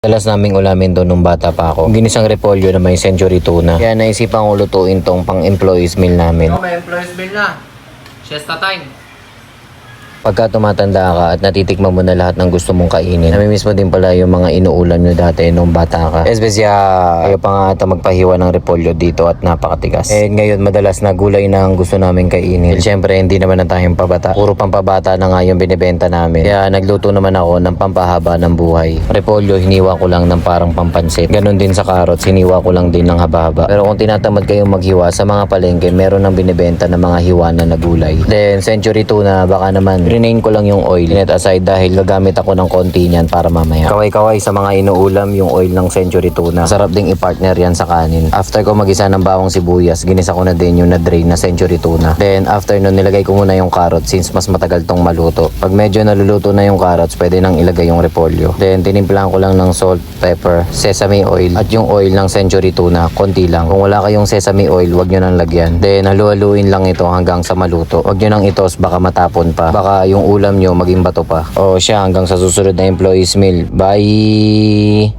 Dalas naming ulamin doon nung bata pa ako. Ginisang repolyo na may century tuna. Kaya naisipan ko lutuin tong pang-employees meal namin. May employees bill na. Siesta time. Pagka tumatanda ka at natitikman mo na lahat ng gusto mong kainin, namimiss mo din pala yung mga inuulam nyo dati nung bata ka. Especia, ayaw pa nga ata magpahiwa ng repolyo dito at napakatigas. Ngayon madalas na gulay na ang gusto namin kainin. Siyempre hindi naman na tayong pabata. Puro pampabata na nga yung binibenta namin. Kaya nagluto naman ako ng pampahaba ng buhay. Repolyo hiniwa ko lang ng parang pampansit. Ganon din sa carrots, hiniwa ko lang din ng haba-haba. Pero kung tinatamad kayong maghiwa sa mga palengke, meron ng binibenta na mga hiwanan na gulay. Then century tuna, baka naman rinain ko lang yung oil. Net aside dahil gagamit ako ng konti niyan para mamaya. Kaway-kaway sa mga inuulam yung oil ng century tuna. Sarap ding i-partner yan sa kanin. After ko magisa ng bawang sibuyas, ginisa ko na din yung na-drain na century tuna. Then after nun nilagay ko muna yung carrots since mas matagal tong maluto. Pag medyo naluluto na yung carrots, pwede nang ilagay yung repolyo. Then tinimplahan ko lang ng salt, pepper, sesame oil at yung oil ng century tuna, konti lang. Kung wala kayong sesame oil, wag nyo nang lagyan. Then halu-haluin lang ito hanggang sa maluto. Wag nyo nang itos, baka matapon pa. Baka yung ulam nyo maging bato pa. O siya, hanggang sa susunod na employees meal. Bye!